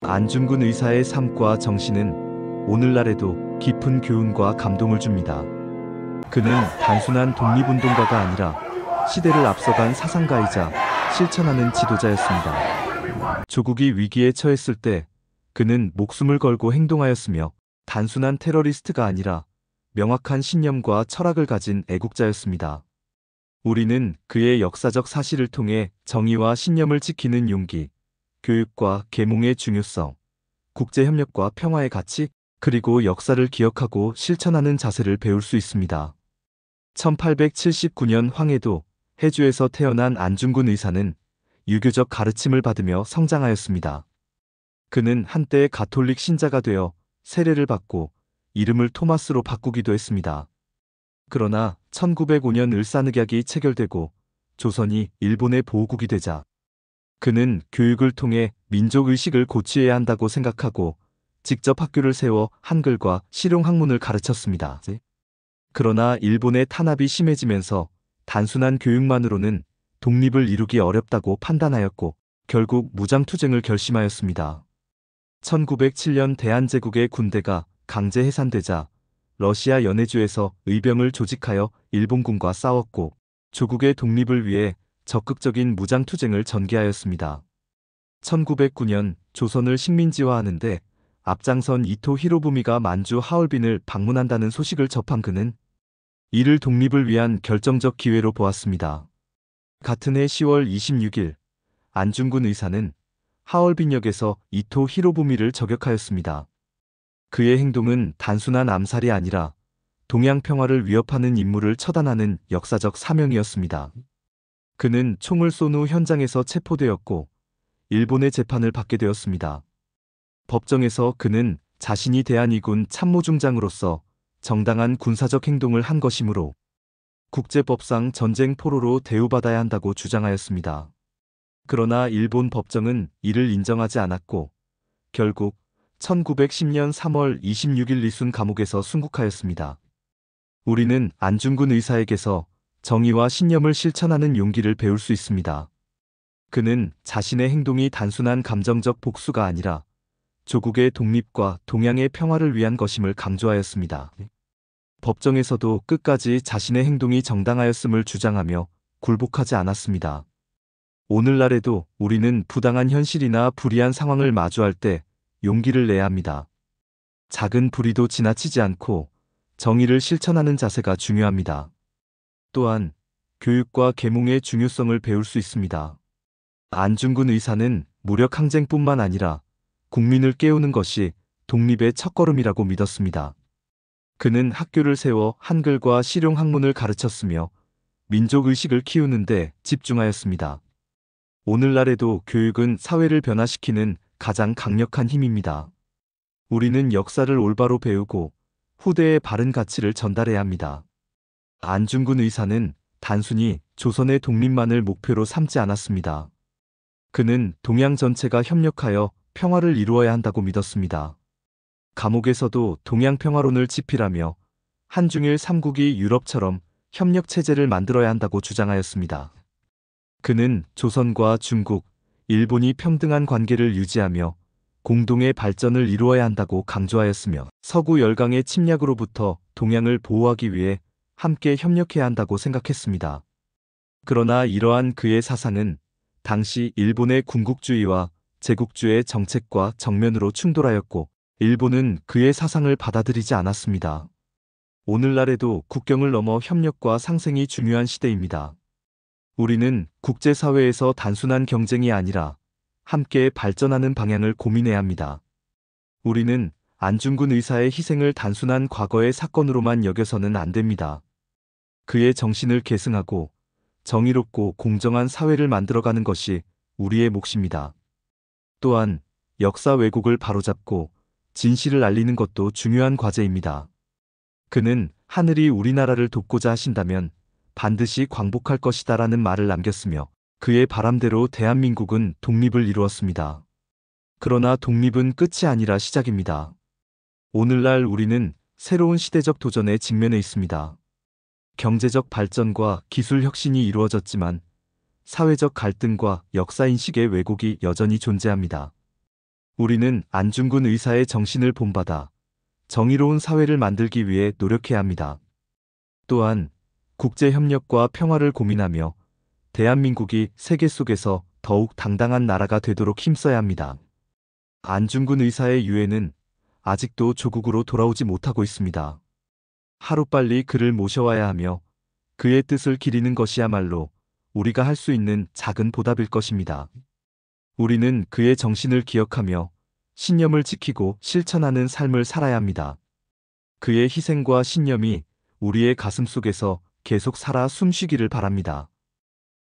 안중근 의사의 삶과 정신은 오늘날에도 깊은 교훈과 감동을 줍니다. 그는 단순한 독립운동가가 아니라 시대를 앞서간 사상가이자 실천하는 지도자였습니다. 조국이 위기에 처했을 때 그는 목숨을 걸고 행동하였으며 단순한 테러리스트가 아니라 명확한 신념과 철학을 가진 애국자였습니다. 우리는 그의 역사적 사실을 통해 정의와 신념을 지키는 용기, 교육과 계몽의 중요성, 국제협력과 평화의 가치, 그리고 역사를 기억하고 실천하는 자세를 배울 수 있습니다. 1879년 황해도 해주에서 태어난 안중근 의사는 유교적 가르침을 받으며 성장하였습니다. 그는 한때 가톨릭 신자가 되어 세례를 받고 이름을 토마스로 바꾸기도 했습니다. 그러나 1905년 을사늑약이 체결되고 조선이 일본의 보호국이 되자 그는 교육을 통해 민족의식을 고취해야 한다고 생각하고 직접 학교를 세워 한글과 실용학문을 가르쳤습니다. 그러나 일본의 탄압이 심해지면서 단순한 교육만으로는 독립을 이루기 어렵다고 판단하였고 결국 무장투쟁을 결심하였습니다. 1907년 대한제국의 군대가 강제 해산되자 러시아 연해주에서 의병을 조직하여 일본군과 싸웠고 조국의 독립을 위해 적극적인 무장투쟁을 전개하였습니다. 1909년 조선을 식민지화하는 데 앞장선 이토 히로부미가 만주 하얼빈을 방문한다는 소식을 접한 그는 이를 독립을 위한 결정적 기회로 보았습니다. 같은 해 10월 26일 안중근 의사는 하얼빈역에서 이토 히로부미를 저격하였습니다. 그의 행동은 단순한 암살이 아니라 동양 평화를 위협하는 임무를 처단하는 역사적 사명이었습니다. 그는 총을 쏜 후 현장에서 체포되었고 일본의 재판을 받게 되었습니다. 법정에서 그는 자신이 대한이군 참모중장으로서 정당한 군사적 행동을 한 것이므로 국제법상 전쟁 포로로 대우받아야 한다고 주장하였습니다. 그러나 일본 법정은 이를 인정하지 않았고 결국 1910년 3월 26일 리순 감옥에서 순국하였습니다. 우리는 안중근 의사에게서 정의와 신념을 실천하는 용기를 배울 수 있습니다. 그는 자신의 행동이 단순한 감정적 복수가 아니라 조국의 독립과 동양의 평화를 위한 것임을 강조하였습니다. 법정에서도 끝까지 자신의 행동이 정당하였음을 주장하며 굴복하지 않았습니다. 오늘날에도 우리는 부당한 현실이나 불이한 상황을 마주할 때 용기를 내야 합니다. 작은 불의도 지나치지 않고 정의를 실천하는 자세가 중요합니다. 또한 교육과 계몽의 중요성을 배울 수 있습니다. 안중근 의사는 무력 항쟁뿐만 아니라 국민을 깨우는 것이 독립의 첫걸음이라고 믿었습니다. 그는 학교를 세워 한글과 실용학문을 가르쳤으며 민족의식을 키우는 데 집중하였습니다. 오늘날에도 교육은 사회를 변화시키는 가장 강력한 힘입니다. 우리는 역사를 올바로 배우고 후대에 바른 가치를 전달해야 합니다. 안중근 의사는 단순히 조선의 독립만을 목표로 삼지 않았습니다. 그는 동양 전체가 협력하여 평화를 이루어야 한다고 믿었습니다. 감옥에서도 동양 평화론을 지필하며 한중일 삼국이 유럽처럼 협력 체제를 만들어야 한다고 주장하였습니다. 그는 조선과 중국, 일본이 평등한 관계를 유지하며 공동의 발전을 이루어야 한다고 강조하였으며 서구 열강의 침략으로부터 동양을 보호하기 위해 함께 협력해야 한다고 생각했습니다. 그러나 이러한 그의 사상은 당시 일본의 군국주의와 제국주의 정책과 정면으로 충돌하였고 일본은 그의 사상을 받아들이지 않았습니다. 오늘날에도 국경을 넘어 협력과 상생이 중요한 시대입니다. 우리는 국제사회에서 단순한 경쟁이 아니라 함께 발전하는 방향을 고민해야 합니다. 우리는 안중근 의사의 희생을 단순한 과거의 사건으로만 여겨서는 안 됩니다. 그의 정신을 계승하고 정의롭고 공정한 사회를 만들어가는 것이 우리의 몫입니다. 또한 역사 왜곡을 바로잡고 진실을 알리는 것도 중요한 과제입니다. 그는 하늘이 우리나라를 돕고자 하신다면 반드시 광복할 것이다라는 말을 남겼으며 그의 바람대로 대한민국은 독립을 이루었습니다. 그러나 독립은 끝이 아니라 시작입니다. 오늘날 우리는 새로운 시대적 도전에 직면해 있습니다. 경제적 발전과 기술 혁신이 이루어졌지만 사회적 갈등과 역사인식의 왜곡이 여전히 존재합니다. 우리는 안중근 의사의 정신을 본받아 정의로운 사회를 만들기 위해 노력해야 합니다. 또한 국제협력과 평화를 고민하며 대한민국이 세계 속에서 더욱 당당한 나라가 되도록 힘써야 합니다. 안중근 의사의 유해는 아직도 조국으로 돌아오지 못하고 있습니다. 하루빨리 그를 모셔와야 하며 그의 뜻을 기리는 것이야말로 우리가 할 수 있는 작은 보답일 것입니다. 우리는 그의 정신을 기억하며 신념을 지키고 실천하는 삶을 살아야 합니다. 그의 희생과 신념이 우리의 가슴 속에서 계속 살아 숨쉬기를 바랍니다.